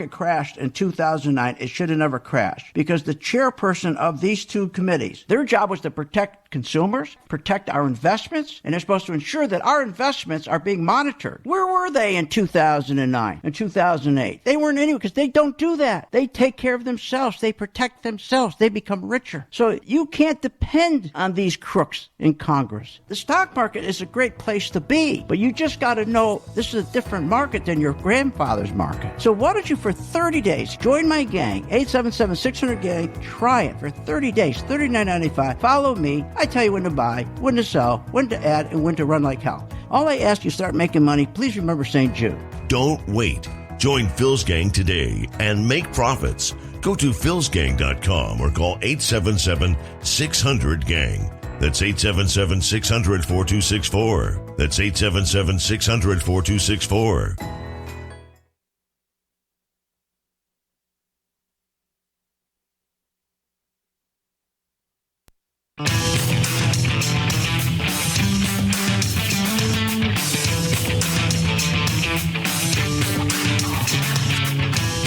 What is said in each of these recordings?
It crashed in 2009. It should have never crashed because the chairperson of these two committees, their job was to protect consumers, protect our investments, and they're supposed to ensure that our investments are being monitored. Where were they in 2009 and 2008? They weren't anywhere because they don't do that. They take care of themselves. They protect themselves. They become richer. So you can't depend on these crooks in Congress. The stock market is a great place to be, but you just got to know this is a different market than your grandfather's market. So why don't you, for 30 days, join my gang, 877-600-GANG. Try it for 30 days, $39.95. Follow me. I tell you when to buy, when to sell, when to add, and when to run like hell. All I ask you, start making money. Please remember St. Jude. Don't wait. Join Phil's Gang today and make profits. Go to philsgang.com or call 877-600-GANG. That's 877-600-4264. That's 877-600-4264.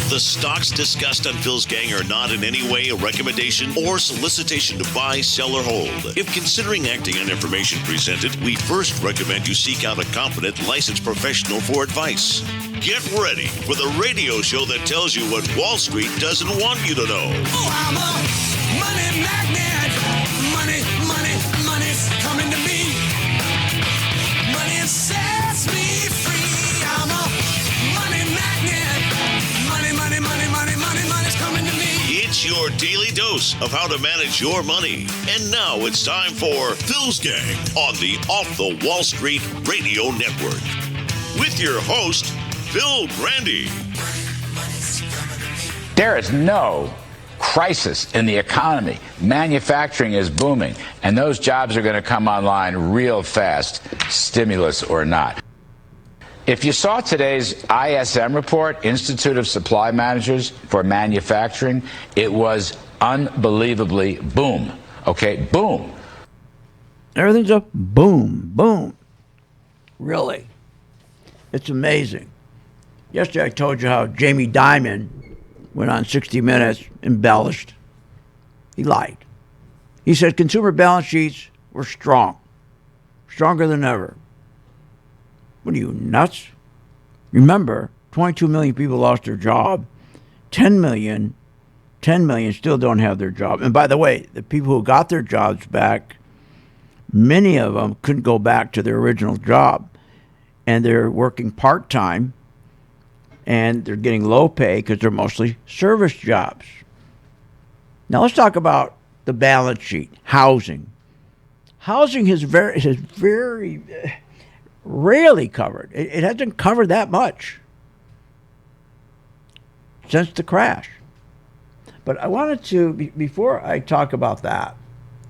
The stocks discussed on Phil's Gang are not in any way a recommendation or solicitation to buy, sell, or hold. If considering acting on information presented, we first recommend you seek out a competent, licensed professional for advice. Get ready for the radio show that tells you what Wall Street doesn't want you to know. Oh, I'm a money magnet. Money's coming to me. Money sets me free. I'm a money magnet. Money's coming to me. It's your daily dose of how to manage your money. And now it's time for Phil's Gang on the Off the Wall Street Radio Network. With your host, Phil Grandy. There is no crisis in the economy. Manufacturing is booming, and those jobs are going to come online real fast, stimulus or not. If you saw today's ISM report, Institute of Supply Managers for Manufacturing, it was unbelievably boom. Okay, boom. Everything's a boom, boom. Really. It's amazing. Yesterday I told you how Jamie Dimon went on 60 Minutes, embellished. He lied. He said consumer balance sheets were strong, stronger than ever. What are you, nuts? Remember, 22 million people lost their job. 10 million still don't have their job. And by the way, the people who got their jobs back, many of them couldn't go back to their original job. And they're working part-time, and they're getting low pay because they're mostly service jobs. Now let's talk about the balance sheet, housing. Housing is very rarely covered. It hasn't covered that much since the crash. But I wanted to, before I talk about that,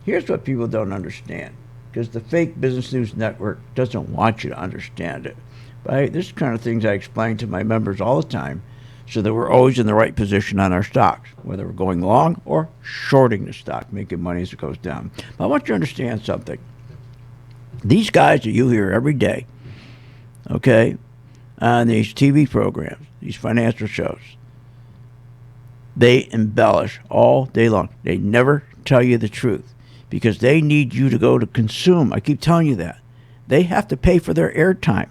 here's what people don't understand, because the fake Business News Network doesn't want you to understand it. But this kind of things I explain to my members all the time so that we're always in the right position on our stocks, whether we're going long or shorting the stock, making money as it goes down. But I want you to understand something. These guys that you hear every day, okay, on these TV programs, these financial shows, they embellish all day long. They never tell you the truth because they need you to go to consume. I keep telling you that. They have to pay for their airtime.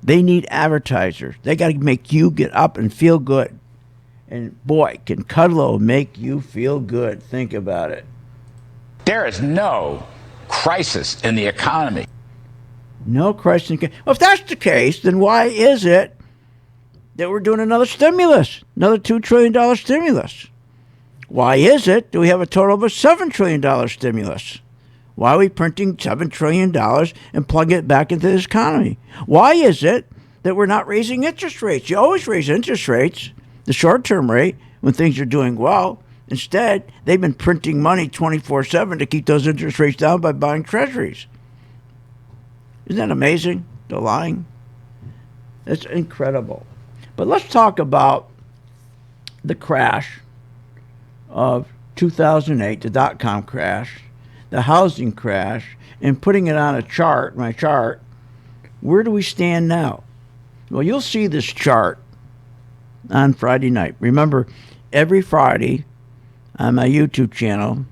They need advertisers. They got to make you get up and feel good. And boy, can Kudlow make you feel good. Think about it. There is no crisis in the economy. No crisis. Well, if that's the case, then why is it that we're doing another stimulus, another $2 trillion stimulus? Why is it that we have a total of a $7 trillion stimulus? Why are we printing $7 trillion and plugging it back into this economy? Why is it that we're not raising interest rates? You always raise interest rates, the short-term rate, when things are doing well. Instead, they've been printing money 24/7 to keep those interest rates down by buying treasuries. Isn't that amazing? The lying. It's incredible. But let's talk about the crash of 2008, the dot-com crash, the housing crash, and putting it on a chart, my chart. Where do we stand now? Well, you'll see this chart on Friday night. Remember, every Friday on my YouTube channel,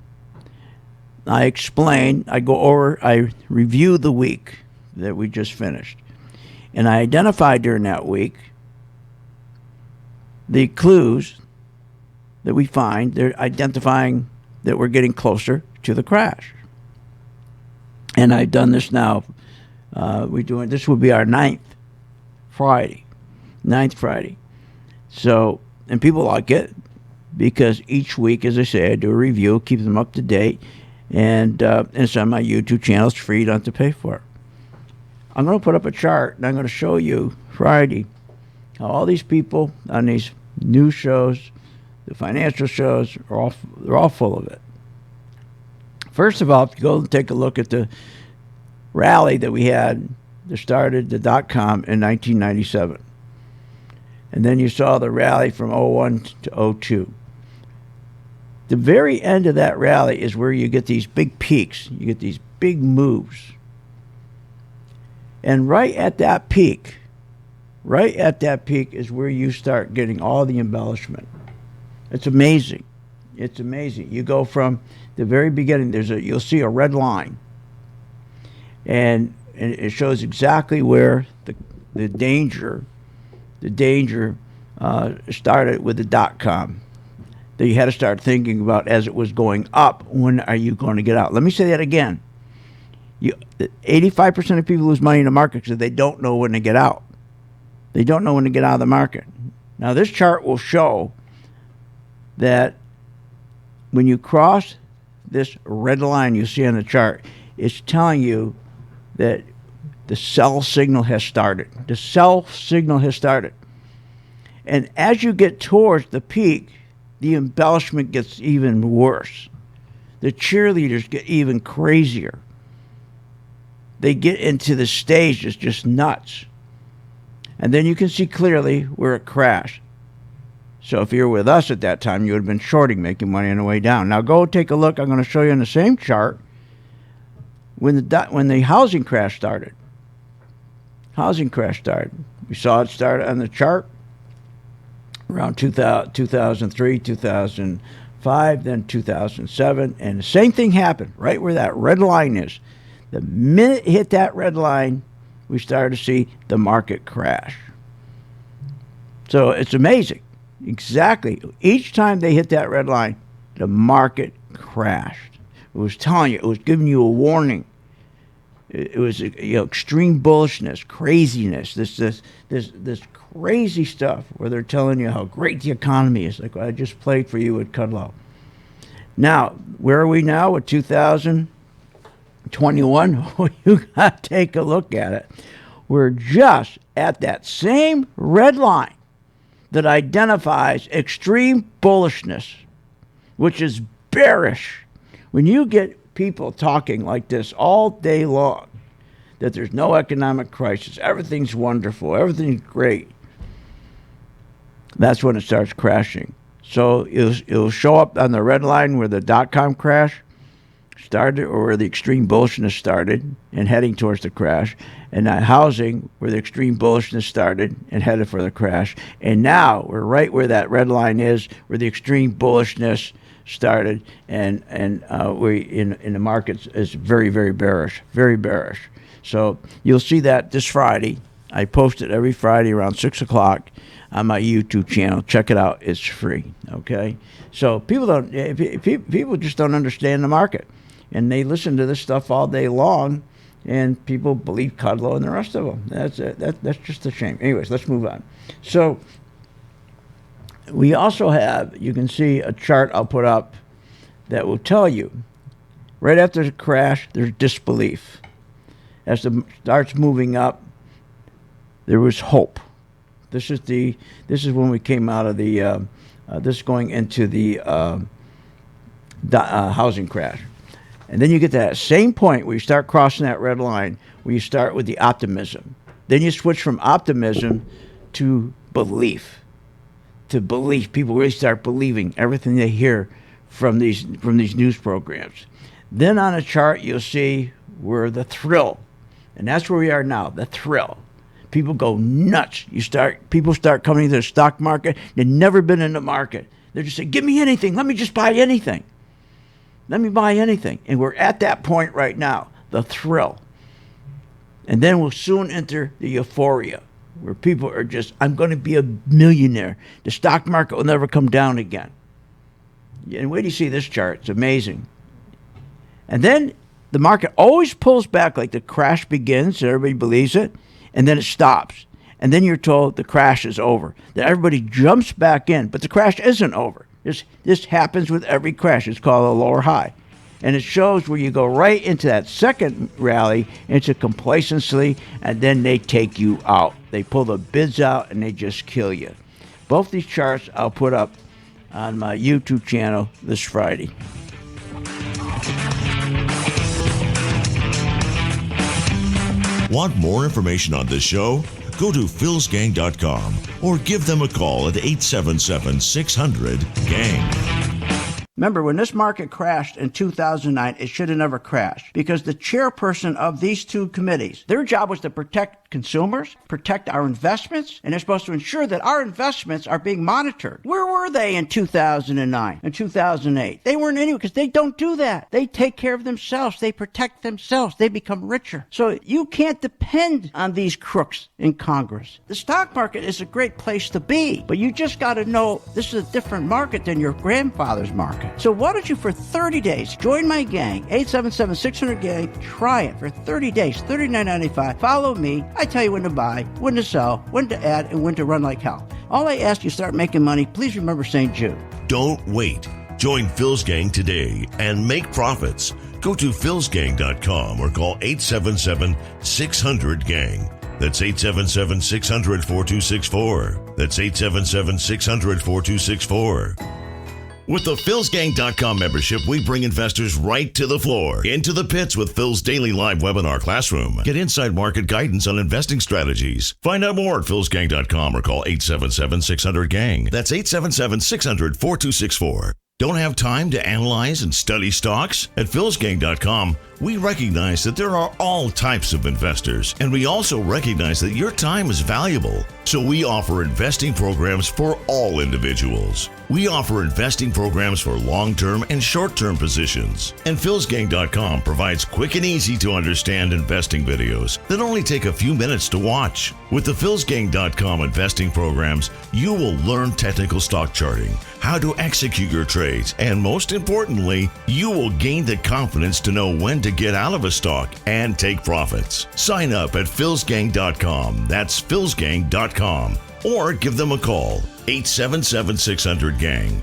I explain, I review the week that we just finished. And I identify during that week the clues that we find. They're identifying that we're getting closer to the crash. And I've done this now. This will be our ninth Friday. So, and people like it because each week, as I say, I do a review, keep them up to date, and it's on my YouTube channel. It's free. You don't have to pay for it. I'm going to put up a chart, and I'm going to show you Friday how all these people on these news shows, the financial shows, they're all full of it. First of all, if you go and take a look at the rally that we had that started the .com in 1997. And then you saw the rally from 01 to 02. The very end of that rally is where you get these big peaks. You get these big moves. And right at that peak is where you start getting all the embellishment. It's amazing. It's amazing. You go from the very beginning, you'll see a red line. And it shows exactly where the danger started with the .com. That you had to start thinking about as it was going up, when are you going to get out? Let me say that again. 85% of people lose money in the market because they don't know when to get out. They don't know when to get out of the market. Now, this chart will show that when you cross this red line you see on the chart, it's telling you that the sell signal has started. The sell signal has started. And as you get towards the peak, the embellishment gets even worse. The cheerleaders get even crazier. They get into the stage that's just nuts. And then you can see clearly where it crashed. So if you were with us at that time, you would have been shorting, making money on the way down. Now go take a look. I'm going to show you on the same chart when the housing crash started. Housing crash started. We saw it start on the chart around 2003, 2005, then 2007. And the same thing happened right where that red line is. The minute it hit that red line, we started to see the market crash. So it's amazing. Exactly. Each time they hit that red line, the market crashed. It was telling you, it was giving you a warning. It was extreme bullishness, craziness, this crazy stuff where they're telling you how great the economy is, like I just played for you at Kudlow. Now, where are we now with 2021? You got to take a look at it. We're just at that same red line that identifies extreme bullishness, which is bearish. When you get people talking like this all day long, that there's no economic crisis, everything's wonderful, everything's great, that's when it starts crashing. So it'll show up on the red line where the .com crash started, or where the extreme bullishness started and heading towards the crash, and that housing where the extreme bullishness started and headed for the crash. And now we're right where that red line is, where the extreme bullishness started, and we in the markets is very, very bearish, very bearish. So you'll see that this Friday. I post it every Friday around 6 o'clock on my YouTube channel. Check it out. It's free. Okay. So people just don't understand the market, and they listen to this stuff all day long, and people believe Kudlow and the rest of them. That's just a shame. Anyways, let's move on. So we also have, you can see a chart I'll put up that will tell you right after the crash, there's disbelief. As it starts moving up, there was hope. This is when we came out of the this going into the housing crash. And then you get to that same point where you start crossing that red line, where you start with the optimism. Then you switch from optimism to belief. To belief. People really start believing everything they hear from these news programs. Then on a chart you'll see where the thrill, and that's where we are now, the thrill. People go nuts. People start coming to the stock market. They've never been in the market. They're just saying, give me anything. Let me just buy anything. Let me buy anything. And we're at that point right now, the thrill. And then we'll soon enter the euphoria, where people are just, I'm going to be a millionaire. The stock market will never come down again. And wait till you see this chart. It's amazing. And then the market always pulls back, like the crash begins, and everybody believes it, and then it stops. And then you're told the crash is over. Then everybody jumps back in, but the crash isn't over. This happens with every crash. It's called a lower high. And it shows where you go right into that second rally, into complacency, and then they take you out. They pull the bids out, and they just kill you. Both these charts I'll put up on my YouTube channel this Friday. Want more information on this show? Go to philsgang.com or give them a call at 877-600-GANG. Remember, when this market crashed in 2009, it should have never crashed, because the chairperson of these two committees, their job was to protect consumers, protect our investments, and they're supposed to ensure that our investments are being monitored. Where were they in 2009 and 2008? They weren't anywhere, because they don't do that. They take care of themselves. They protect themselves. They become richer. So you can't depend on these crooks in Congress. The stock market is a great place to be, but you just got to know this is a different market than your grandfather's market. So why don't you, for 30 days, join my gang, 877-600-GANG, try it for 30 days, $39.95. Follow me. I tell you when to buy, when to sell, when to add, and when to run like hell. All I ask you, start making money. Please remember St. Jude. Don't wait. Join Phil's Gang today and make profits. Go to philsgang.com or call 877-600-GANG. That's 877-600-4264. That's 877-600-4264. With the philsgang.com membership, we bring investors right to the floor, into the pits with Phil's daily live webinar classroom. Get inside market guidance on investing strategies. Find out more at philsgang.com or call 877-600-GANG. That's 877-600-4264. Don't have time to analyze and study stocks? At philsgang.com, we recognize that there are all types of investors, and we also recognize that your time is valuable. So we offer investing programs for all individuals. We offer investing programs for long-term and short-term positions. And philsgang.com provides quick and easy to understand investing videos that only take a few minutes to watch. With the philsgang.com investing programs, you will learn technical stock charting, how to execute your trades, and most importantly, you will gain the confidence to know when to get out of a stock and take profits. Sign up at philsgang.com. That's philsgang.com. Or give them a call, 877-600-GANG.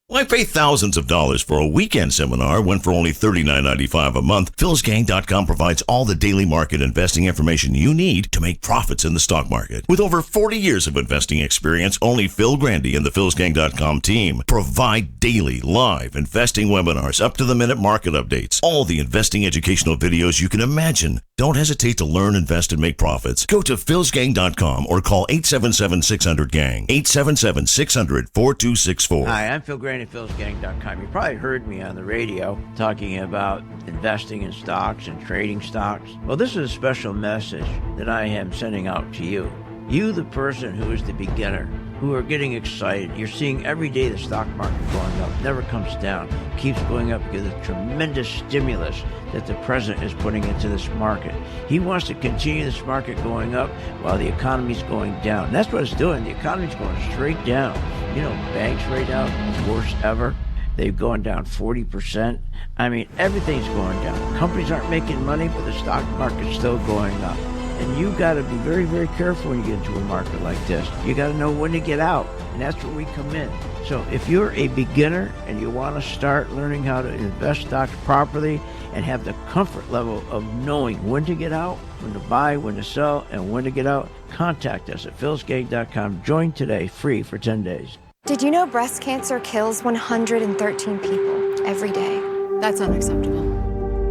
Why pay thousands of dollars for a weekend seminar when for only $39.95 a month, philsgang.com provides all the daily market investing information you need to make profits in the stock market. With over 40 years of investing experience, only Phil Grandy and the philsgang.com team provide daily live investing webinars, up-to-the-minute market updates, all the investing educational videos you can imagine. Don't hesitate to learn, invest, and make profits. Go to philsgang.com or call 877-600-GANG, 877-600-4264. Hi, I'm Phil Grandy, philsgang.com. You probably heard me on the radio talking about investing in stocks and trading stocks. Well, this is a special message that I am sending out to you. You, the person who is the beginner, who are getting excited. You're seeing every day the stock market going up, never comes down, keeps going up because of the tremendous stimulus that the president is putting into this market. He wants to continue this market going up while the economy's going down. And that's what it's doing. The economy's going straight down. You know, banks right now, worst ever. They've gone down 40%. I mean, everything's going down. Companies aren't making money, but the stock market's still going up. And you got to be very, very careful when you get into a market like this. You got to know when to get out, and that's where we come in. So if you're a beginner and you want to start learning how to invest stocks properly and have the comfort level of knowing when to get out, when to buy, when to sell, and when to get out, contact us at philsgang.com. Join today, free for 10 days. Did you know breast cancer kills 113 people every day? That's unacceptable.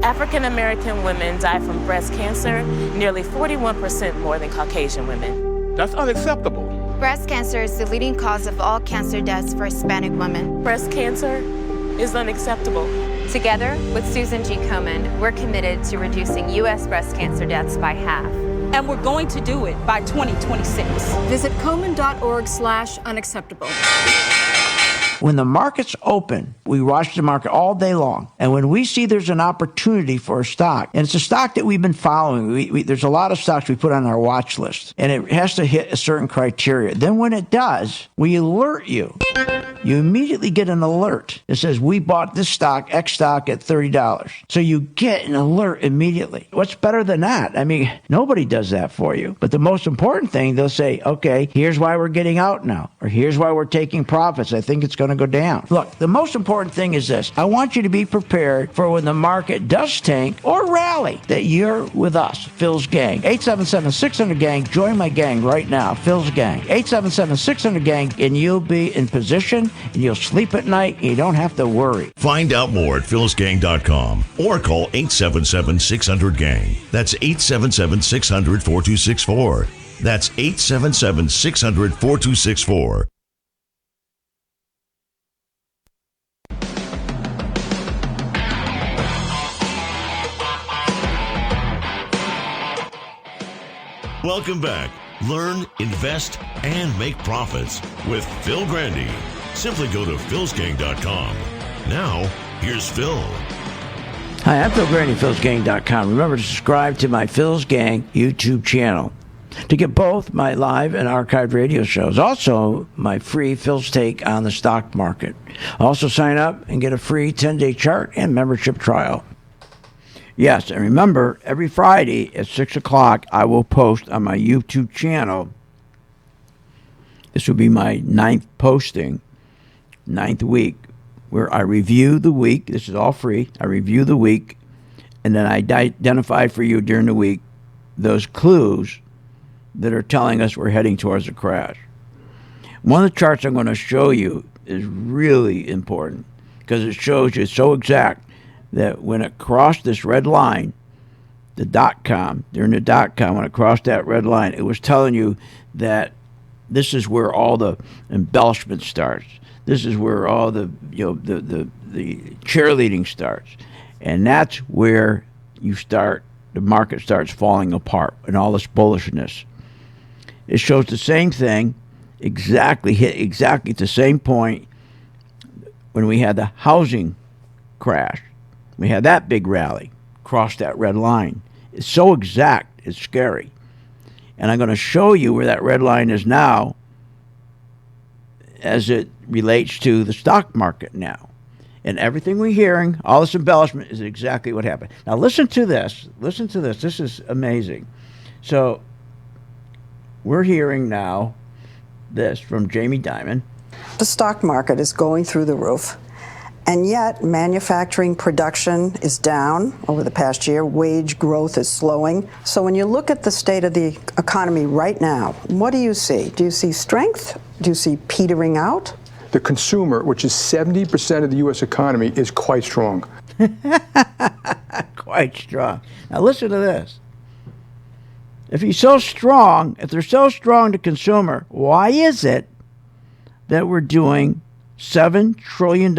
African American women die from breast cancer nearly 41% more than Caucasian women. That's unacceptable. Breast cancer is the leading cause of all cancer deaths for Hispanic women. Breast cancer is unacceptable. Together with Susan G. Komen, we're committed to reducing U.S. breast cancer deaths by half. And we're going to do it by 2026. Visit Komen.org/unacceptable. When the market's open, we watch the market all day long. And when we see there's an opportunity for a stock, and it's a stock that we've been following, there's a lot of stocks we put on our watch list, and it has to hit a certain criteria. Then when it does, we alert you. You immediately get an alert that says, we bought this stock, X stock, at $30. So you get an alert immediately. What's better than that? I mean, nobody does that for you. But the most important thing, they'll say, okay, here's why we're getting out now, or here's why we're taking profits. I think it's going to go down. Look, the most important thing is this. I want you to be prepared for when the market does tank or rally, that you're with us, Phil's Gang. 877-600-GANG. Join my gang right now, Phil's Gang. 877-600-GANG, and you'll be in position, and you'll sleep at night, and you don't have to worry. Find out more at philsgang.com or call 877-600-GANG. That's 877-600-4264. That's 877-600-4264. Welcome back. Learn, invest, and make profits with Phil Grandy. Simply go to philsgang.com. Now, here's Phil. Hi, I'm Phil Grandy, philsgang.com. Remember to subscribe to my Phil's Gang YouTube channel to get both my live and archived radio shows. Also, my free Phil's Take on the stock market. Also, sign up and get a free 10-day chart and membership trial. Yes, and remember, every Friday at 6 o'clock, I will post on my YouTube channel. This will be my 9th posting, 9th week, where I review the week. This is all free. I review the week, and then I identify for you during the week those clues that are telling us we're heading towards a crash. One of the charts I'm going to show you is really important because it shows you so exact that when it crossed this red line, the .com, during the .com, when it crossed that red line, it was telling you that this is where all the embellishment starts. This is where all the the cheerleading starts, and that's where the market starts falling apart and all this bullishness. It shows the same thing, hit exactly at the same point when we had the housing crash. We had that big rally, crossed that red line. It's so exact, it's scary. And I'm going to show you where that red line is now as it relates to the stock market now. And everything we're hearing, all this embellishment, is exactly what happened. Now listen to this. Listen to this. This is amazing. So we're hearing now this from Jamie Dimon. The stock market is going through the roof. And yet, manufacturing production is down over the past year. Wage growth is slowing. So when you look at the state of the economy right now, what do you see? Do you see strength? Do you see petering out? The consumer, which is 70% of the U.S. economy, is quite strong. Quite strong. Now listen to this. If they're so strong, the consumer, why is it that we're doing $7 trillion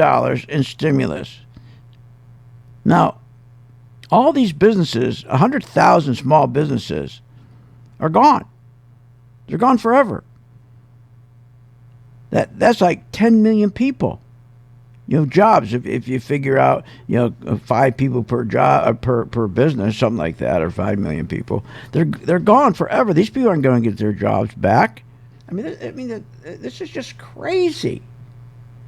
in stimulus? Now, all these businesses, 100,000 small businesses, are gone. They're gone forever. That's like 10 million people. Jobs. If you figure out, 5 people per job per business, something like that, or 5 million people, they're gone forever. These people aren't going to get their jobs back. I mean, this is just crazy.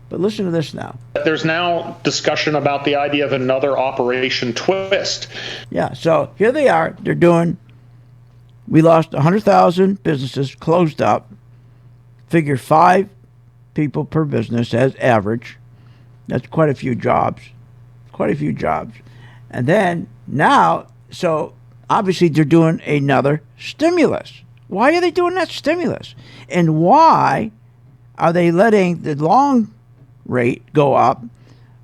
But listen to this now. There's now discussion about the idea of another Operation Twist. Yeah, so here they are. We lost 100,000 businesses, closed up. Figure 5 people per business as average. That's quite a few jobs. And then now, so obviously they're doing another stimulus. Why are they doing that stimulus? And why are they letting the long rate go up,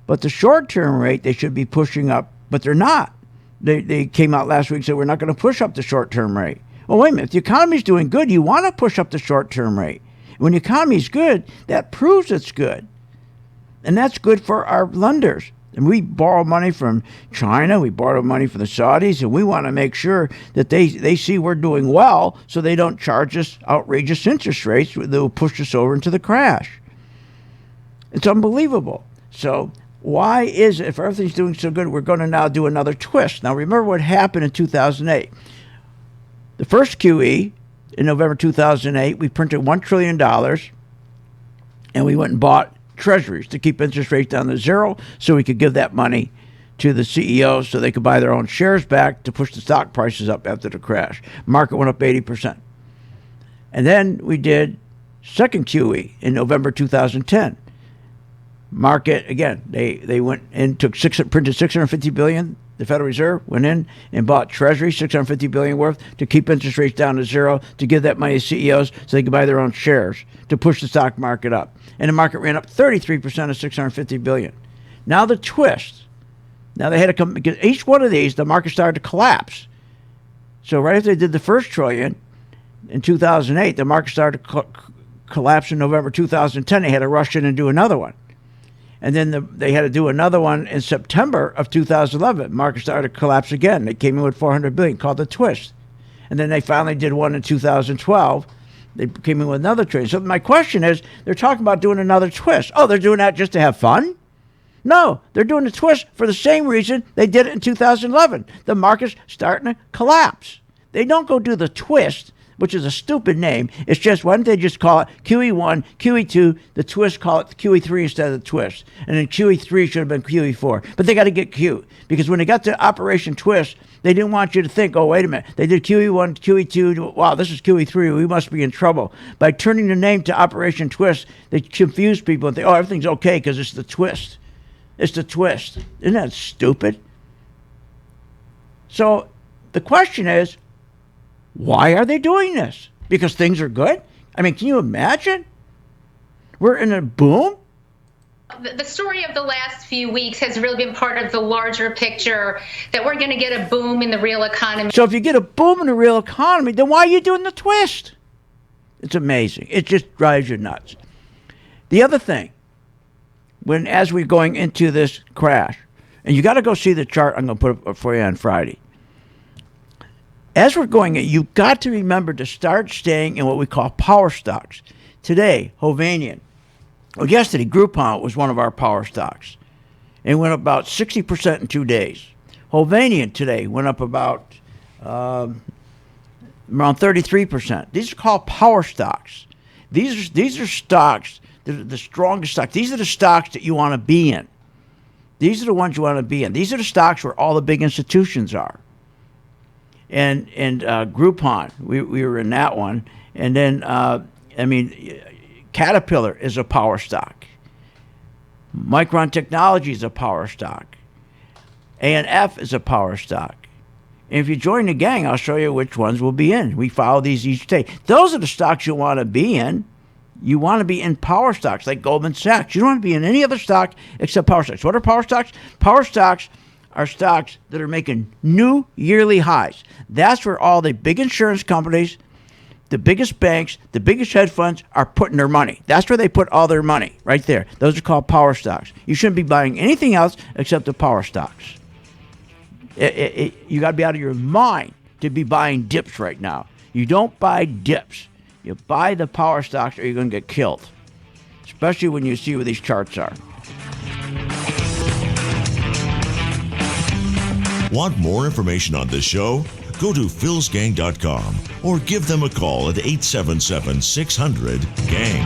but the short-term rate they should be pushing up, but they're not. They came out last week and said we're not going to push up the short-term rate. Well, wait a minute. If the economy's doing good, you want to push up the short-term rate. When the economy's good, that proves it's good. And that's good for our lenders. And we borrow money from China, we borrow money from the Saudis, and we want to make sure that they see we're doing well so they don't charge us outrageous interest rates that will push us over into the crash. It's unbelievable. So why is it, if everything's doing so good, we're going to now do another twist? Now remember what happened in 2008. The first QE in November 2008, we printed $1 trillion, and we went and bought treasuries to keep interest rates down to zero so we could give that money to the CEOs so they could buy their own shares back to push the stock prices up after the crash. Market went up 80%. And then we did second QE in November 2010. Market, again, they went and printed $650 billion. The Federal Reserve went in and bought treasuries, $650 billion worth, to keep interest rates down to zero, to give that money to CEOs so they could buy their own shares, to push the stock market up. And the market ran up 33% of $650 billion. Now the twist. Now they had to come, because each one of these, the market started to collapse. So right after they did the first trillion in 2008, the market started to collapse in November 2010. They had to rush in and do another one. And then they had to do another one in September of 2011. Market started to collapse again. They came in with $400 billion, called the twist. And then they finally did one in 2012. They came in with another trillion. So my question is, they're talking about doing another twist. Oh, they're doing that just to have fun? No, they're doing the twist for the same reason they did it in 2011. The market's starting to collapse. They don't go do the twist, which is a stupid name. It's just, why don't they just call it QE1, QE2, the twist, call it QE3 instead of the twist. And then QE3 should have been QE4. But they got to get Q, because when they got to Operation Twist, they didn't want you to think, oh, wait a minute, they did QE1, QE2, wow, this is QE3, we must be in trouble. By turning the name to Operation Twist, they confuse people and think, oh, everything's okay because it's the twist. It's the twist. Isn't that stupid? So the question is, why are they doing this? Because things are good? I mean, can you imagine? We're in a boom? The story of the last few weeks has really been part of the larger picture that we're going to get a boom in the real economy. So if you get a boom in the real economy, then why are you doing the twist? It's amazing. It just drives you nuts. The other thing, as we're going into this crash, and you got to go see the chart I'm going to put up for you on Friday. As we're going in, you've got to remember to start staying in what we call power stocks. Today, Hovanian. Well, yesterday, Groupon was one of our power stocks. It went up about 60% in 2 days. Hovanian today went up about around 33%. These are called power stocks. These are stocks, the strongest stocks. These are the stocks that you want to be in. These are the ones you want to be in. These are the stocks where all the big institutions are. And Groupon, we were in that one. And then, Caterpillar is a power stock. Micron Technology is a power stock. A&F is a power stock. And if you join the gang, I'll show you which ones we'll be in. We follow these each day. Those are the stocks you want to be in. You want to be in power stocks like Goldman Sachs. You don't want to be in any other stock except power stocks. What are power stocks? Power stocks are stocks that are making new yearly highs. That's where all the big insurance companies, the biggest banks, the biggest hedge funds are putting their money. That's where they put all their money, right there. Those are called power stocks. You shouldn't be buying anything else except the power stocks. You got to be out of your mind to be buying dips right now. You don't buy dips. You buy the power stocks or you're going to get killed, especially when you see where these charts are. Want more information on this show? Go to philsgang.com or give them a call at 877-600-GANG.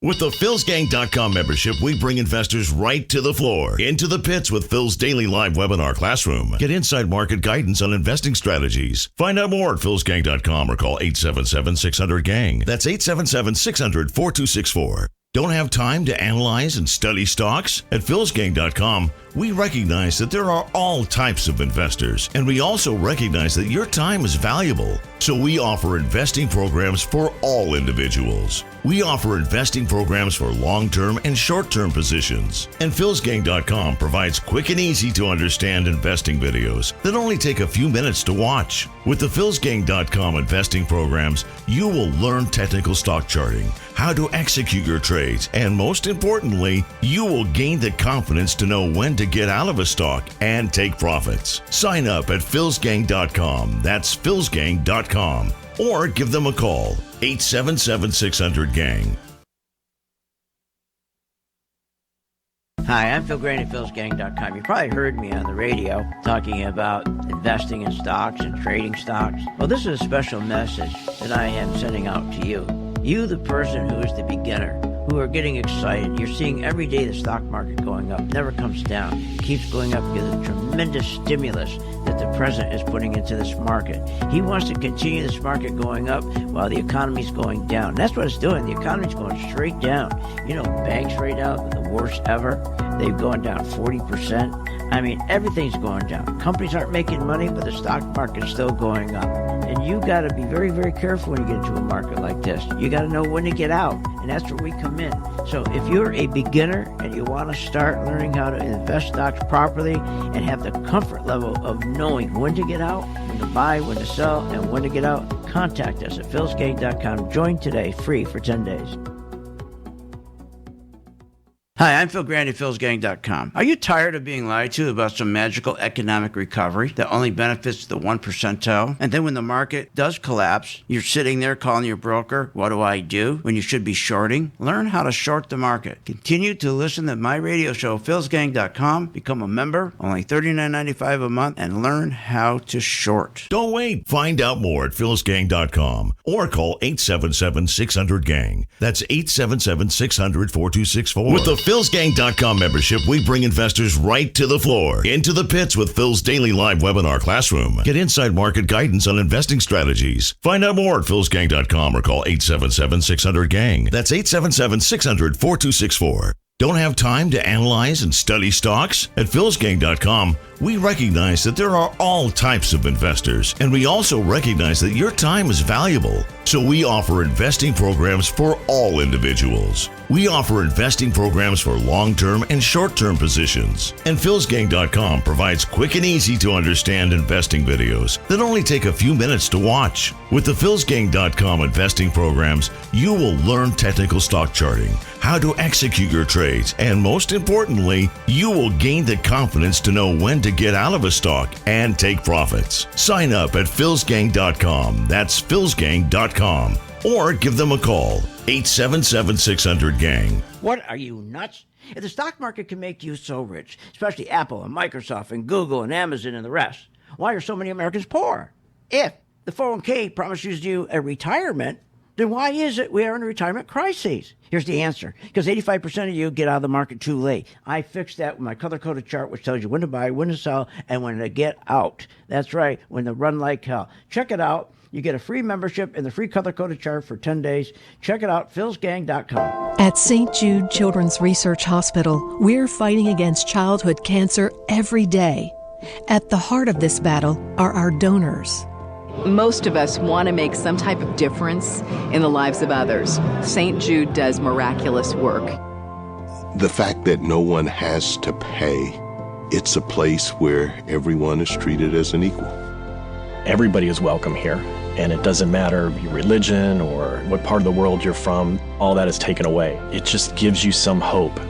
With the philsgang.com membership, we bring investors right to the floor, into the pits with Phil's daily live webinar classroom. Get inside market guidance on investing strategies. Find out more at philsgang.com or call 877-600-GANG. That's 877-600-4264. Don't have time to analyze and study stocks? At philsgang.com, We recognize that there are all types of investors, and we also recognize that your time is valuable. So we offer investing programs for all individuals. We offer investing programs for long-term and short-term positions. And philsgang.com provides quick and easy to understand investing videos that only take a few minutes to watch. With the philsgang.com investing programs, you will learn technical stock charting, how to execute your trades, and most importantly, you will gain the confidence to know when to get out of a stock and take profits. Sign up at philsgang.com. That's philsgang.com. Or give them a call, 877-600-GANG. Hi, I'm Phil Graney, philsgang.com. You probably heard me on the radio talking about investing in stocks and trading stocks. Well, this is a special message that I am sending out to you. You, the person who is the beginner, who are getting excited. You're seeing every day the stock market going up, never comes down. It keeps going up because of the tremendous stimulus that the president is putting into this market. He wants to continue this market going up while the economy's going down. That's what it's doing. The economy's going straight down. You know, banks right now, the worst ever. They've gone down 40%. I mean, everything's going down. Companies aren't making money, but the stock market's still going up. And you got to be very, very careful when you get into a market like this. You got to know when to get out, and that's where we come in. So if you're a beginner and you want to start learning how to invest stocks properly and have the comfort level of knowing when to get out, when to buy, when to sell, and when to get out, contact us at philsgang.com. Join today, free for 10 days. Hi, I'm Phil Grandy, philsgang.com. Are you tired of being lied to about some magical economic recovery that only benefits the 1%? And then when the market does collapse, you're sitting there calling your broker, what do I do? When you should be shorting? Learn how to short the market. Continue to listen to my radio show, philsgang.com. Become a member, only $39.95 a month, and learn how to short. Don't wait. Find out more at philsgang.com or call 877-600-GANG. That's 877-600-4264. With the philsgang.com membership, we bring investors right to the floor, into the pits with Phil's daily live webinar classroom. Get inside market guidance on investing strategies. Find out more at philsgang.com or call 877-600-GANG. That's 877-600-4264. Don't have time to analyze and study stocks? At philsgang.com, we recognize that there are all types of investors, and we also recognize that your time is valuable. So we offer investing programs for all individuals. We offer investing programs for long-term and short-term positions. And philsgang.com provides quick and easy to understand investing videos that only take a few minutes to watch. With the philsgang.com investing programs, you will learn technical stock charting, how to execute your trades, and most importantly, you will gain the confidence to know when to get out of a stock and take profits. Sign up at philsgang.com. That's philsgang.com. Or give them a call, 877-600-GANG. What, are you nuts? If the stock market can make you so rich, especially Apple and Microsoft and Google and Amazon and the rest, why are so many Americans poor? If the 401k promises you a retirement, then why is it we are in a retirement crisis? Here's the answer. Because 85% of you get out of the market too late. I fixed that with my color-coded chart, which tells you when to buy, when to sell, and when to get out. That's right, when to run like hell. Check it out. You get a free membership and the free color-coded chart for 10 days. Check it out, philsgang.com. At St. Jude Children's Research Hospital, we're fighting against childhood cancer every day. At the heart of this battle are our donors. Most of us want to make some type of difference in the lives of others. St. Jude does miraculous work. The fact that no one has to pay, it's a place where everyone is treated as an equal. Everybody is welcome here, and it doesn't matter your religion or what part of the world you're from, all that is taken away. It just gives you some hope.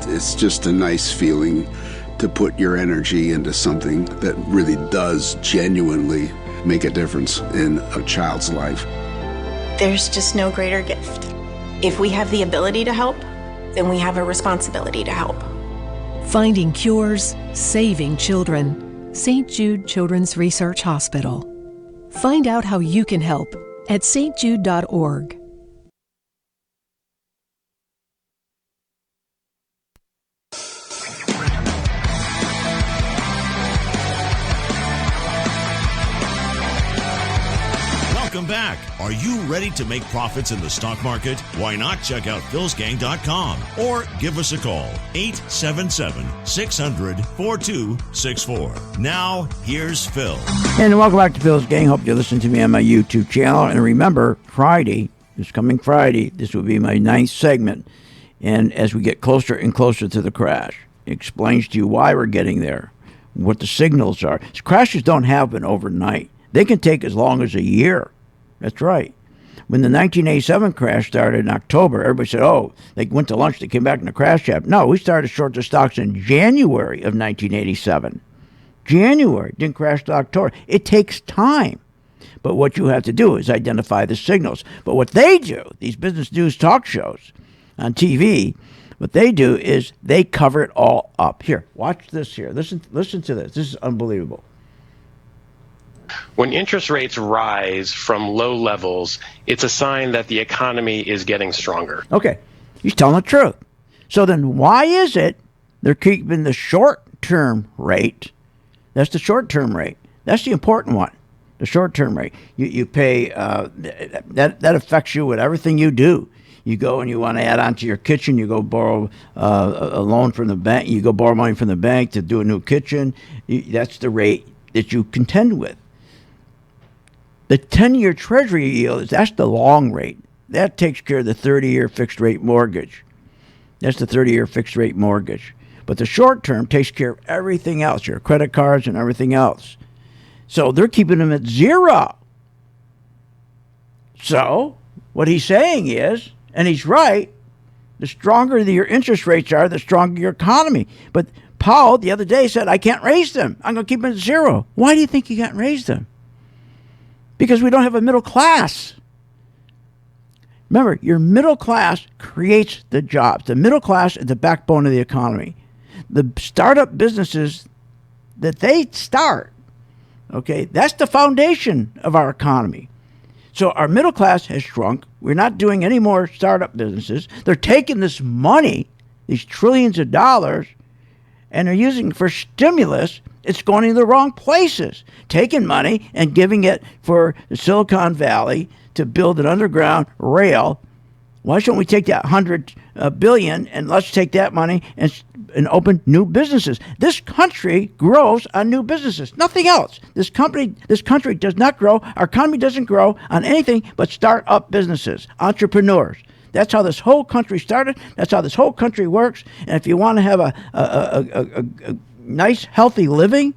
It's just a nice feeling to put your energy into something that really does genuinely make a difference in a child's life. There's just no greater gift. If we have the ability to help, then we have a responsibility to help. Finding cures, saving children. St. Jude Children's Research Hospital. Find out how you can help at stjude.org. Welcome come back. Are you ready to make profits in the stock market? Why not check out philsgang.com or give us a call, 877-600-4264. Now, here's Phil. And welcome back to Phil's Gang. Hope you listen to me on my YouTube channel. And remember, Friday, this coming Friday, this will be my 9th segment. And as we get closer and closer to the crash, it explains to you why we're getting there, what the signals are. Crashes don't happen overnight. They can take as long as a year. That's right. When the 1987 crash started in October, everybody said, oh, they went to lunch, they came back and the crash happened. No, we started short the stocks in January of 1987. January, didn't crash to October. It takes time. But what you have to do is identify the signals. But what they do, these business news talk shows on TV, what they do is they cover it all up. Here, watch this here. Listen to this. This is unbelievable. When interest rates rise from low levels, it's a sign that the economy is getting stronger. Okay, he's telling the truth. So then why is it they're keeping the short-term rate? That's the short-term rate. That's the important one, the short-term rate. You pay, that affects you with everything you do. You go and you want to add on to your kitchen, you go borrow a loan from the bank, you go borrow money from the bank to do a new kitchen. That's the rate that you contend with. The 10-year Treasury yield, that's the long rate. That takes care of the 30-year fixed rate mortgage. That's the 30-year fixed rate mortgage. But the short term takes care of everything else, your credit cards and everything else. So they're keeping them at zero. So what he's saying is, and he's right, the stronger your interest rates are, the stronger your economy. But Powell the other day said, I can't raise them. I'm going to keep them at zero. Why do you think you can't raise them? Because we don't have a middle class. Remember, your middle class creates the jobs. The middle class is the backbone of the economy. The startup businesses that they start, okay, that's the foundation of our economy. So our middle class has shrunk. We're not doing any more startup businesses. They're taking this money, these trillions of dollars, and they're using it for stimulus. It's going in the wrong places. Taking money and giving it for the Silicon Valley to build an underground rail. Why shouldn't we take that $100 billion and let's take that money and open new businesses? This country grows on new businesses, nothing else. This country does not grow. Our economy doesn't grow on anything but start-up businesses, entrepreneurs. That's how this whole country started. That's how this whole country works. And if you want to have a nice, healthy living,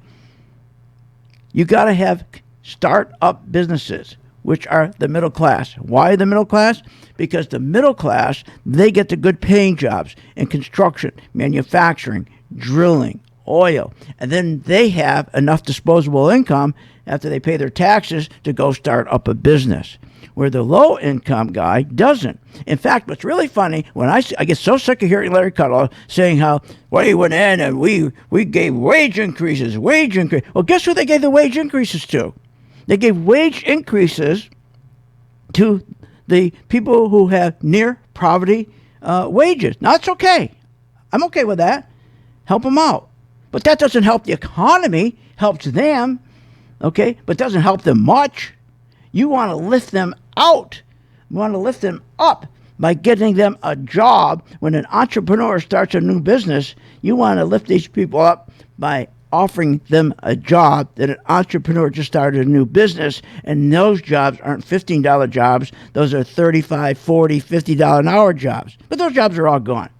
you got to have start-up businesses, which are the middle class. Why the middle class? Because the middle class, they get the good paying jobs in construction, manufacturing, drilling, oil. And then they have enough disposable income after they pay their taxes to go start up a business, where the low income guy doesn't. In fact, what's really funny, when I get so sick of hearing Larry Kudlow saying how, well, he went in and we gave wage increases. Well, guess who they gave the wage increases to? They gave wage increases to the people who have near poverty wages. Now, it's okay. I'm okay with that. Help them out. But that doesn't help the economy. Helps them, okay? But doesn't help them much. You want to lift them out. You want to lift them up by getting them a job. When an entrepreneur starts a new business, you want to lift these people up by offering them a job that an entrepreneur just started a new business, and those jobs aren't $15 jobs. Those are $35, $40, $50 an hour jobs. But those jobs are all gone.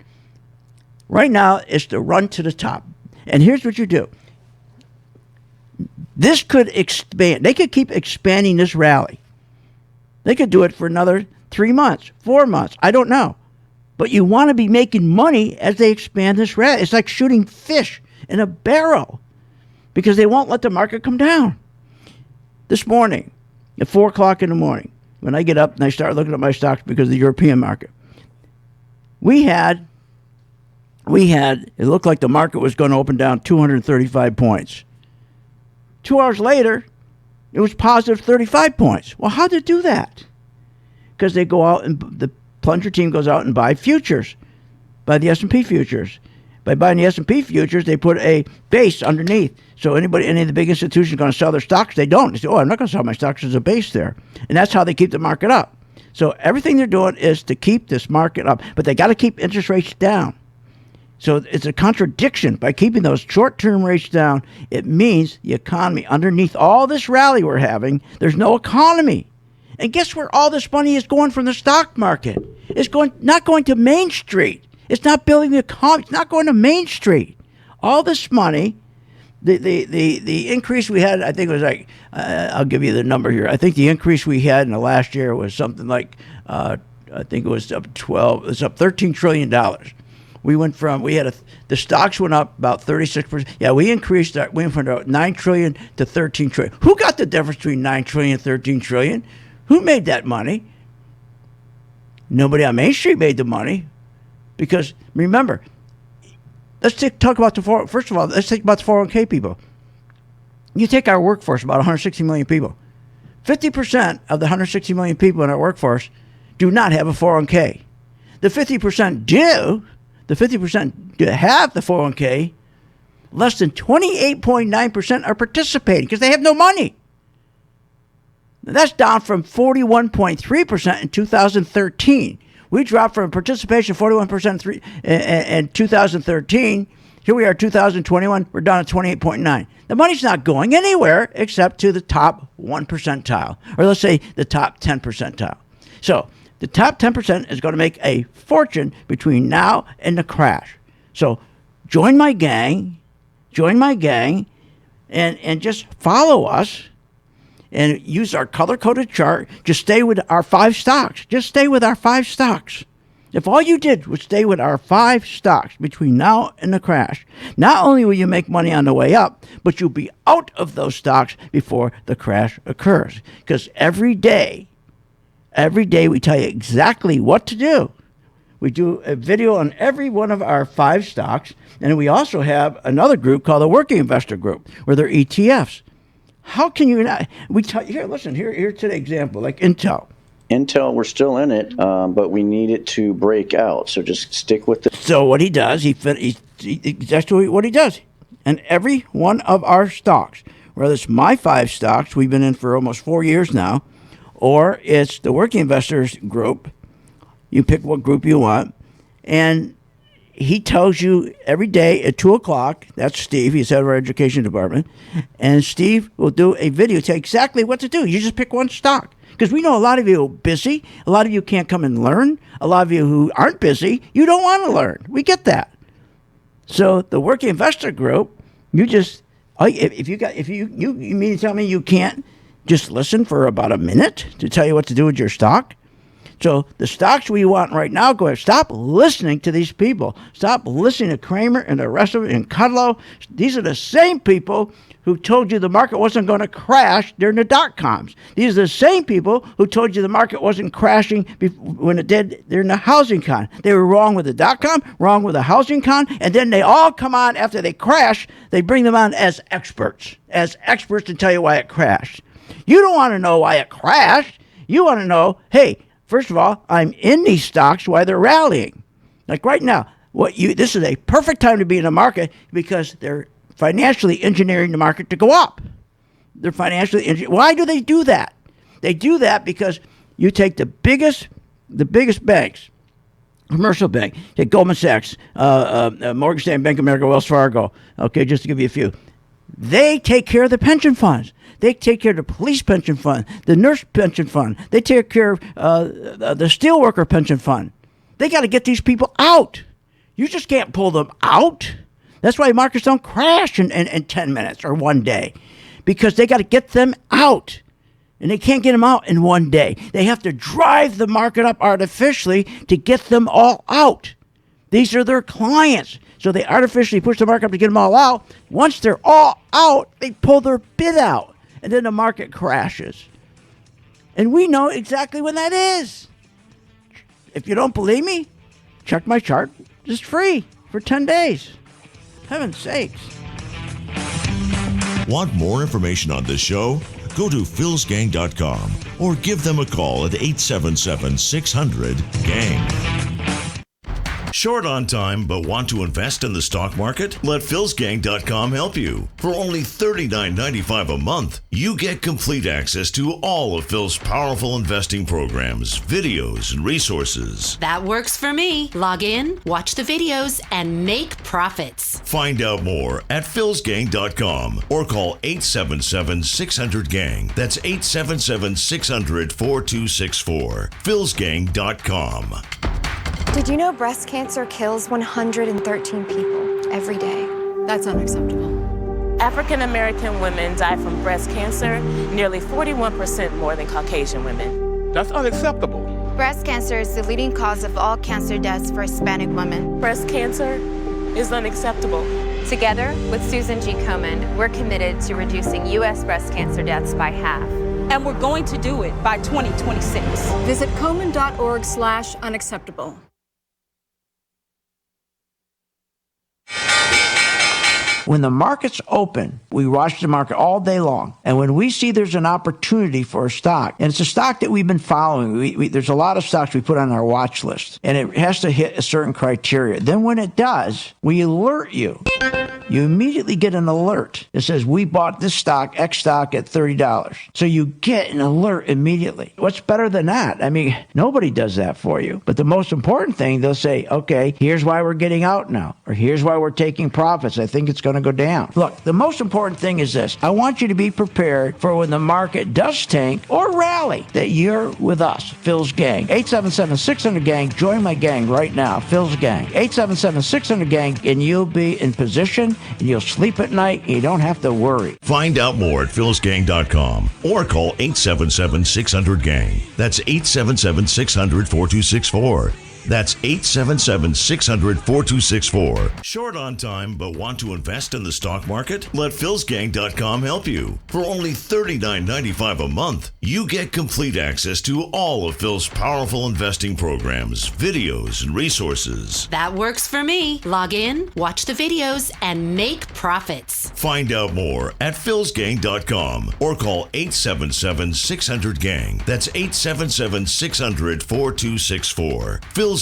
Right now, it's the run to the top. And here's what you do. This could expand. They could keep expanding this rally. They could do it for another 3 months, 4 months. I don't know. But you want to be making money as they expand this rally. It's like shooting fish in a barrel because they won't let the market come down. This morning, at 4 o'clock in the morning, when I get up and I start looking at my stocks because of the European market, we had, it looked like the market was going to open down 235 points. 2 hours later, it was positive 35 points. Well, how did it do that? Because they go out and the plunger team goes out and buy futures, buy the S&P futures. By buying the S&P futures, they put a base underneath. So any of the big institutions going to sell their stocks, they don't. They say, I'm not going to sell my stocks. There's a base there. And that's how they keep the market up. So everything they're doing is to keep this market up. But they got to keep interest rates down. So it's a contradiction. By keeping those short-term rates down, it means the economy, underneath all this rally we're having, there's no economy. And guess where all this money is going from the stock market? It's not going to Main Street. It's not building the economy. It's not going to Main Street. All this money, the increase we had, I think it was like, I'll give you the number here. I think the increase we had in the last year was something like, I think it was up $13 trillion. The stocks went up about 36%. Yeah, we went from 9 trillion to 13 trillion. Who got the difference between 9 trillion and 13 trillion? Who made that money? Nobody on Main Street made the money. Because remember, let's talk about first of all, let's think about the 401k people. You take our workforce, about 160 million people. 50% of the 160 million people in our workforce do not have a 401k. The 50% do. The 50% do have the 401k. Less than 28.9% are participating because they have no money. Now, that's down from 41.3% in 2013. We dropped from participation 41% in 2013. Here we are, 2021. We're down at 28.9. The money's not going anywhere except to the top 1 percentile, or let's say the top 10 percentile. So the top 10% is going to make a fortune between now and the crash. So join my gang, and just follow us. And use our color-coded chart. Just stay with our 5 stocks. If all you did was stay with our 5 stocks between now and the crash, not only will you make money on the way up, but you'll be out of those stocks before the crash occurs. Because every day we tell you exactly what to do. We do a video on every one of our 5 stocks. And we also have another group called the Working Investor Group, where they're ETFs. How can you not? Here's an example, like Intel. Intel, we're still in it, but we need it to break out. So just stick with it. So what he does, that's what he does. And every one of our stocks, whether it's my 5 stocks, we've been in for almost 4 years now, or it's the Working Investors Group, you pick what group you want, and he tells you every day at 2 o'clock, that's Steve, he's head of our education department, and Steve will do a video, tell you exactly what to do. You just pick one stock. Because we know a lot of you are busy, a lot of you can't come and learn, a lot of you who aren't busy, you don't want to learn. We get that. So the Working Investor Group, you just, you mean to tell me you can't just listen for about a minute to tell you what to do with your stock? So the stocks we want right now, go ahead. Stop listening to these people. Stop listening to Kramer and the rest of it and Kudlow. These are the same people who told you the market wasn't going to crash during the dot-coms. These are the same people who told you the market wasn't crashing when it did during the housing con. They were wrong with the dot-com, wrong with the housing con, and then they all come on after they crash. They bring them on as experts to tell you why it crashed. You don't want to know why it crashed. You want to know, hey, first of all, I'm in these stocks while they're rallying. Like right now, this is a perfect time to be in the market because they're financially engineering the market to go up. They're financially engineering. Why do they do that? They do that because you take the biggest banks, commercial bank, take Goldman Sachs, Morgan Stanley, Bank of America, Wells Fargo. Okay, just to give you a few. They take care of the pension funds. They take care of the police pension fund, the nurse pension fund. They take care of the steelworker pension fund. They got to get these people out. You just can't pull them out. That's why markets don't crash in 10 minutes or one day, because they got to get them out. And they can't get them out in one day. They have to drive the market up artificially to get them all out. These are their clients. So they artificially push the market up to get them all out. Once they're all out, they pull their bid out. And then the market crashes. And we know exactly when that is. If you don't believe me, check my chart. It's free for 10 days. Heaven's sakes. Want more information on this show? Go to philsgang.com or give them a call at 877-600-GANG. Short on time but want to invest in the stock market? Let philsgang.com help you. For only $39.95 a month, you get complete access to all of Phil's powerful investing programs, videos, and resources. That works for me. Log in, watch the videos, and make profits. Find out more at philsgang.com or call 877-600-GANG. That's 877-600-4264. philsgang.com. Did you know breast cancer kills 113 people every day? That's unacceptable. African American women die from breast cancer nearly 41% more than Caucasian women. That's unacceptable. Breast cancer is the leading cause of all cancer deaths for Hispanic women. Breast cancer is unacceptable. Together with Susan G. Komen, we're committed to reducing U.S. breast cancer deaths by half. And we're going to do it by 2026. Visit Komen.org/unacceptable. When the market's open, we watch the market all day long. And when we see there's an opportunity for a stock, and it's a stock that we've been following, there's a lot of stocks we put on our watch list, and it has to hit a certain criteria. Then when it does, we alert you. You immediately get an alert that says, we bought this stock, X stock, at $30. So you get an alert immediately. What's better than that? I mean, nobody does that for you. But the most important thing, they'll say, okay, here's why we're getting out now, or here's why we're taking profits. I think it's going to go down. Look, the most important thing is this. I want you to be prepared for when the market does tank or rally, that you're with us, Phil's Gang. 877-600-GANG. Join my gang right now, Phil's Gang. 877-600-GANG, and you'll be in position, and you'll sleep at night, and you don't have to worry. Find out more at philsgang.com or call 877-600-GANG. That's 877-600-4264. That's 877-600-4264. Short on time but want to invest in the stock market? Let philsgang.com help you. For only $39.95 a month, you get complete access to all of Phil's powerful investing programs, videos, and resources. That works for me. Log in, watch the videos, and make profits. Find out more at philsgang.com or call 877-600-GANG. That's 877-600-4264. philsgang.com.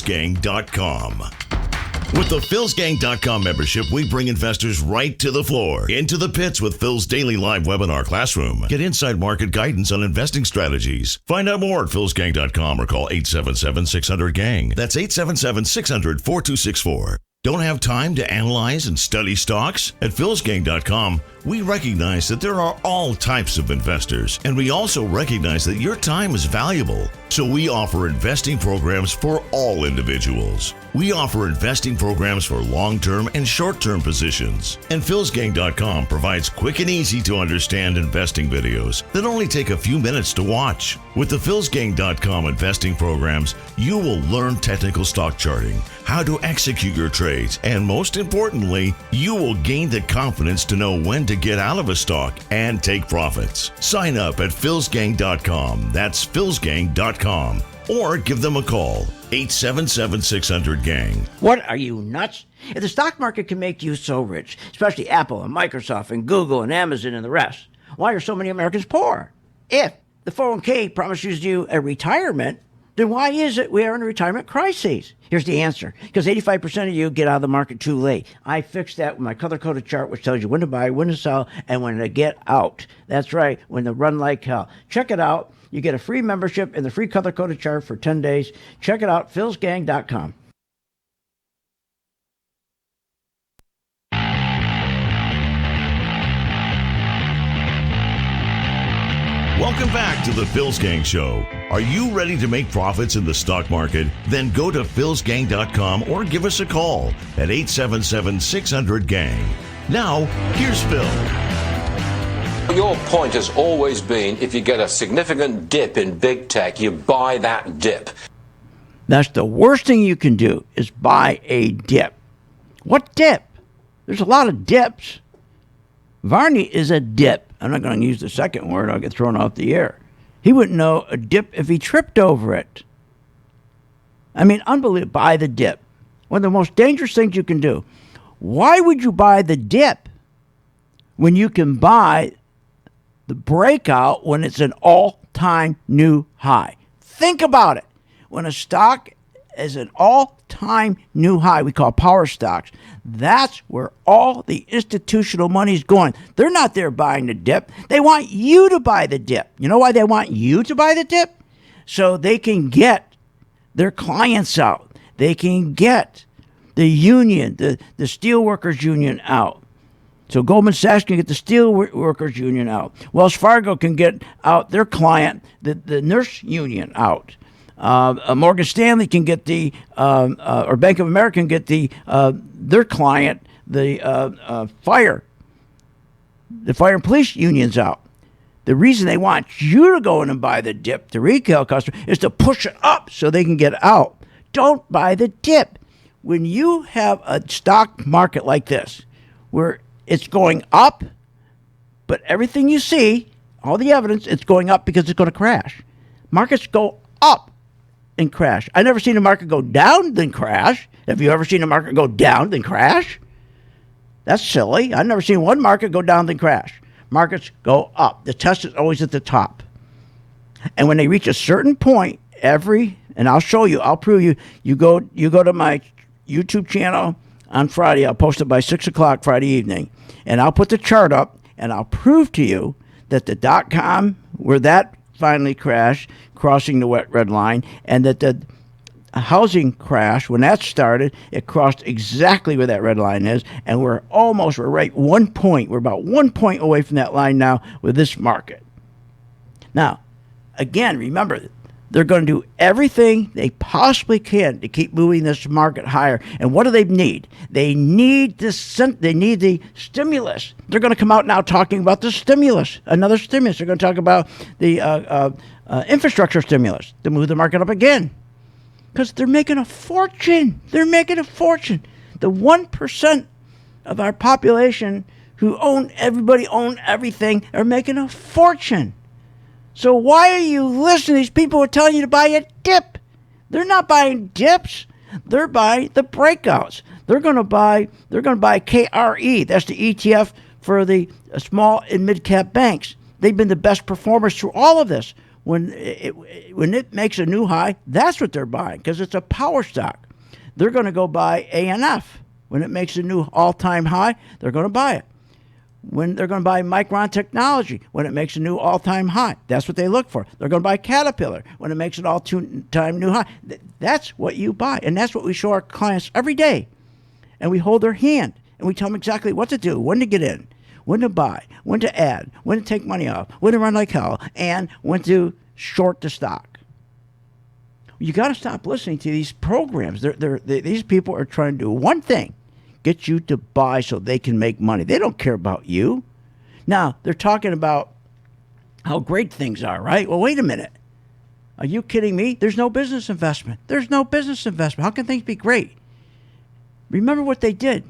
With the philsgang.com membership, we bring investors right to the floor, into the pits with Phil's daily live webinar classroom. Get inside market guidance on investing strategies. Find out more at philsgang.com or call 877-600-GANG. That's 877-600-4264. Don't have time to analyze and study stocks? At philsgang.com, we recognize that there are all types of investors, and we also recognize that your time is valuable. So we offer investing programs for all individuals. We offer investing programs for long-term and short-term positions. And philsgang.com provides quick and easy to understand investing videos that only take a few minutes to watch. With the philsgang.com investing programs, you will learn technical stock charting, how to execute your trades, and most importantly, you will gain the confidence to know when to get out of a stock and take profits. Sign up at philsgang.com. That's philsgang.com. Or give them a call, 877-600-GANG. What, are you nuts? If the stock market can make you so rich, especially Apple and Microsoft and Google and Amazon and the rest, why are so many Americans poor? If the 401k promises you a retirement, then why is it we are in a retirement crisis? Here's the answer. Because 85% of you get out of the market too late. I fixed that with my color-coded chart, which tells you when to buy, when to sell, and when to get out. That's right, when to run like hell. Check it out. You get a free membership and the free color-coded chart for 10 days. Check it out, philsgang.com. Welcome back to the Phil's Gang Show. Are you ready to make profits in the stock market? Then go to philsgang.com or give us a call at 877-600-GANG. Now, here's Phil. Your point has always been, if you get a significant dip in big tech, you buy that dip. That's the worst thing you can do, is buy a dip. What dip? There's a lot of dips. Varney is a dip. I'm not going to use the second word. I'll get thrown off the air. He wouldn't know a dip if he tripped over it. I mean, unbelievable. Buy the dip. One of the most dangerous things you can do. Why would you buy the dip when you can buy the breakout when it's an all-time new high? Think about it. When a stock is an all-time new high. We call power stocks. That's where all the institutional money is going. They're not there buying the dip. They want you to buy the dip. You know why they want you to buy the dip? So they can get their clients out. They can get the union, the steelworkers union out. So Goldman Sachs can get the steelworkers union out. Wells Fargo can get out their client, the nurse union out. Morgan Stanley can get or Bank of America can get their client, the fire and police unions out. The reason they want you to go in and buy the dip, the retail customer, is to push it up so they can get out. Don't buy the dip. When you have a stock market like this, where it's going up, but everything you see, all the evidence, it's going up because it's going to crash. Markets go up and crash. I've never seen a market go down then crash. Have you ever seen a market go down then crash? That's silly. I've never seen one market go down then crash. Markets go up. The test is always at the top. And when they reach a certain point, and I'll show you, I'll prove you go to my YouTube channel on Friday. I'll post it by 6 o'clock Friday evening. And I'll put the chart up, and I'll prove to you that the .com, where that finally crashed, crossing the wet red line, and that the housing crash, when that started, it crossed exactly where that red line is, and we're right 1 point. We're about 1 point away from that line now with this market. Now, again, remember, they're going to do everything they possibly can to keep moving this market higher. And what do they need? They need the stimulus. They're going to come out now talking about the stimulus, another stimulus. They're going to talk about the infrastructure stimulus to move the market up again. Because they're making a fortune. They're making a fortune. The 1% of our population who own everything are making a fortune. So why are you listening to these people who are telling you to buy a dip? They're not buying dips. They're buying the breakouts. They're going to buy KRE. That's the ETF for the small and mid-cap banks. They've been the best performers through all of this. When it makes a new high, that's what they're buying because it's a power stock. They're going to go buy ANF. When it makes a new all-time high, they're going to buy it. When they're going to buy Micron Technology, when it makes a new all-time high. That's what they look for. They're going to buy Caterpillar when it makes an all-time new high. That's what you buy, and that's what we show our clients every day. And we hold their hand, and we tell them exactly what to do, when to get in, when to buy, when to add, when to take money off, when to run like hell, and when to short the stock. You got to stop listening to these programs. These people are trying to do one thing. Get you to buy so they can make money. They don't care about you. Now, they're talking about how great things are, right? Well, wait a minute. Are you kidding me? There's no business investment. There's no business investment. How can things be great? Remember what they did.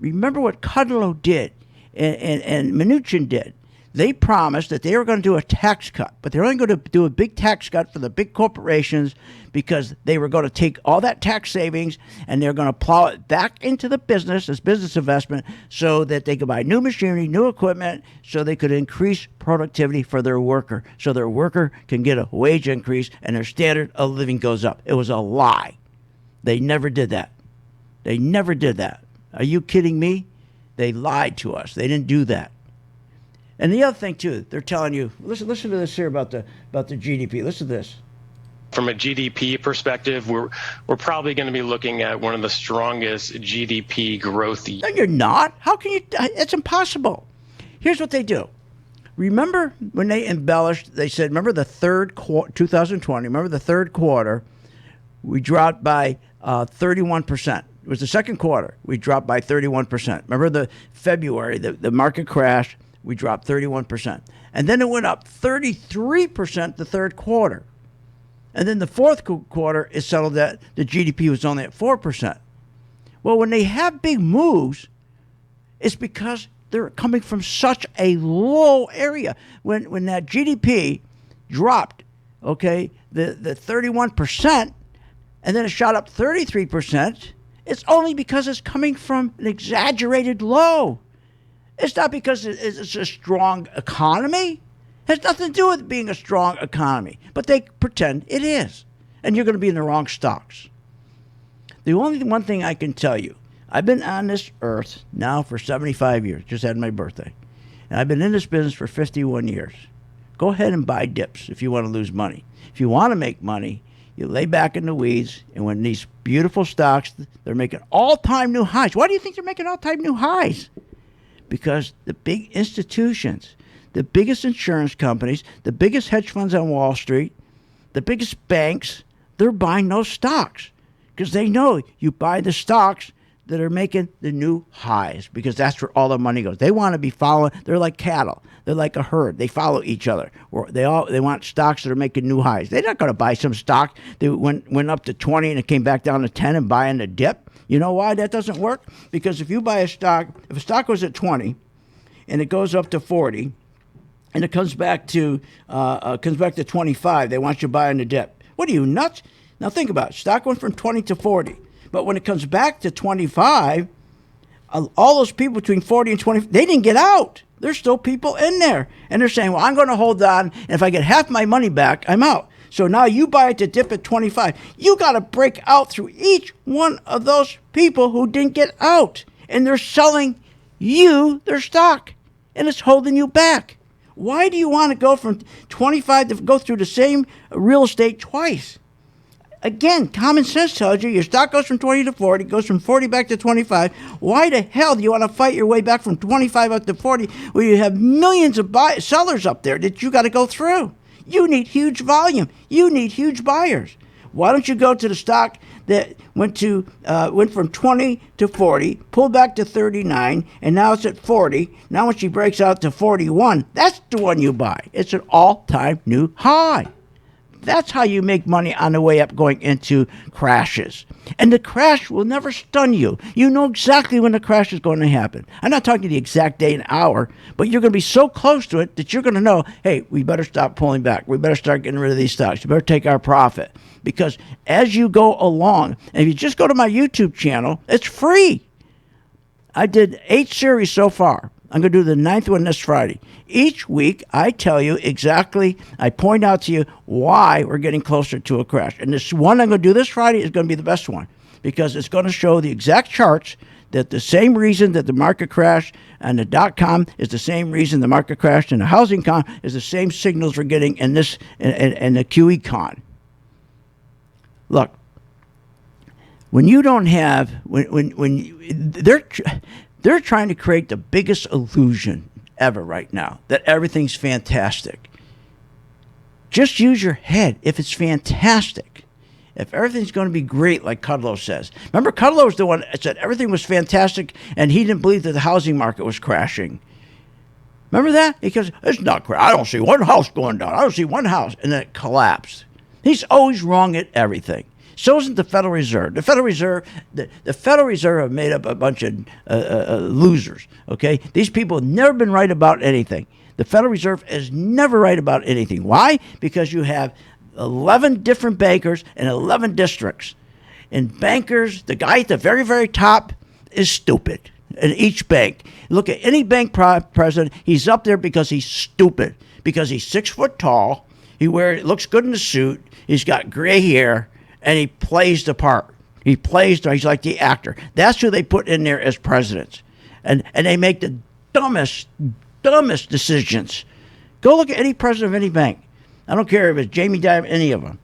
Remember what Kudlow did and Mnuchin did. They promised that they were going to do a tax cut, but they're only going to do a big tax cut for the big corporations because they were going to take all that tax savings and they're going to plow it back into the business as business investment so that they could buy new machinery, new equipment, so they could increase productivity for their worker, so their worker can get a wage increase and their standard of living goes up. It was a lie. They never did that. They never did that. Are you kidding me? They lied to us. They didn't do that. And the other thing, too, they're telling you, listen to this here about the GDP. Listen to this. From a GDP perspective, we're probably going to be looking at one of the strongest GDP growth. No, you're not. How can you? It's impossible. Here's what they do. Remember when they embellished, they said, remember the third quarter, 2020, remember the third quarter, we dropped by 31%. It was the second quarter. We dropped by 31%. Remember the February, the market crashed. We dropped 31%. And then it went up 33% the third quarter. And then the fourth quarter, it settled that the GDP was only at 4%. Well, when they have big moves, it's because they're coming from such a low area. When that GDP dropped, okay, the 31%, and then it shot up 33%, it's only because it's coming from an exaggerated low. It's not because it's a strong economy. It has nothing to do with being a strong economy. But they pretend it is. and you're going to be in the wrong stocks. The only one thing I can tell you, I've been on this earth now for 75 years, just had my birthday, and I've been in this business for 51 years. Go ahead and buy dips if you want to lose money. If you want to make money, you lay back in the weeds, and when these beautiful stocks, they're making all-time new highs. Why do you think they're making all-time new highs? Because the big institutions, the biggest insurance companies, the biggest hedge funds on Wall Street, the biggest banks, they're buying those stocks because they know you buy the stocks that are making the new highs because that's where all the money goes. They want to be following. They're like cattle. They're like a herd. They follow each other. They want stocks that are making new highs. They're not going to buy some stock that went up to 20 and it came back down to 10 and buy in the dip. You know why that doesn't work? Because if you buy a stock, if a stock goes at 20 and it goes up to 40 and it comes back to 25, they want you to buy in the dip. What are you, nuts? Now think about it. Stock went from 20 to 40. But when it comes back to 25, all those people between 40 and 20, they didn't get out. There's still people in there. And they're saying, well, I'm going to hold on. And if I get half my money back, I'm out. So now you buy it to dip at 25. You got to break out through each one of those people who didn't get out. And they're selling you their stock. And it's holding you back. Why do you want to go from 25 to go through the same real estate twice? Again, common sense tells you your stock goes from 20 to 40, goes from 40 back to 25. Why the hell do you want to fight your way back from 25 up to 40 where you have millions of sellers up there that you got to go through? You need huge volume. You need huge buyers. Why don't you go to the stock that went from 20 to 40, pulled back to 39, and now it's at 40. Now when she breaks out to 41, that's the one you buy. It's an all-time new high. That's how you make money on the way up going into crashes. And the crash will never stun you. You know exactly when the crash is going to happen. I'm not talking the exact day and hour, but you're going to be so close to it that you're going to know, hey, we better stop pulling back. We better start getting rid of these stocks. We better take our profit. Because as you go along, and if you just go to my YouTube channel, it's free. I did 8 series so far. I'm going to do the 9th one this Friday. Each week, I tell you exactly, I point out to you why we're getting closer to a crash. And this one I'm going to do this Friday is going to be the best one because it's going to show the exact charts that the same reason that the market crashed and the .com is the same reason the market crashed and the housing con is the same signals we're getting in this and the QE con. Look, when you don't have, they're trying to create the biggest illusion ever right now, that everything's fantastic. Just use your head if it's fantastic. If everything's going to be great, like Kudlow says. Remember, Kudlow was the one that said everything was fantastic, and he didn't believe that the housing market was crashing. Remember that? Because it's not crashing. I don't see one house going down. I don't see one house. And then it collapsed. He's always wrong at everything. So isn't the Federal Reserve. The Federal Reserve, the Federal Reserve have made up a bunch of losers, okay? These people have never been right about anything. The Federal Reserve is never right about anything. Why? Because you have 11 different bankers in 11 districts. And bankers, the guy at the very, very top is stupid in each bank. Look at any bank president, he's up there because he's stupid, because he's 6 foot tall, looks good in a suit, he's got gray hair, and he plays the part. He's like the actor. That's who they put in there as presidents. And they make the dumbest decisions. Go look at any president of any bank. I don't care if it's Jamie Dimon, any of them.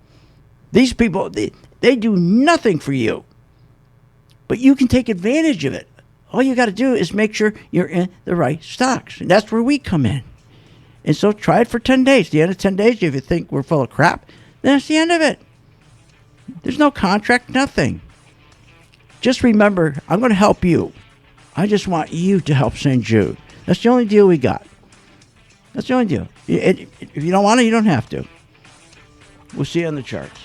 These people, they do nothing for you. But you can take advantage of it. All you got to do is make sure you're in the right stocks. And that's where we come in. And so try it for 10 days. At the end of 10 days, if you think we're full of crap, then that's the end of it. There's no contract, nothing. Just remember, I'm going to help you. I just want you to help St. Jude. That's the only deal we got. That's the only deal. If you don't want it, you don't have to. We'll see you on the charts.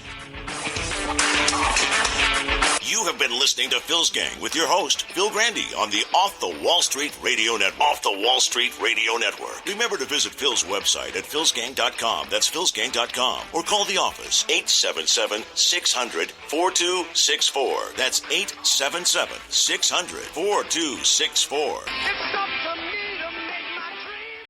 You have been listening to Phil's Gang with your host, Phil Grandy, on the Off the Wall Street Radio Network. Off the Wall Street Radio Network. Remember to visit Phil's website at philsgang.com. That's philsgang.com. Or call the office, 877-600-4264. That's 877-600-4264.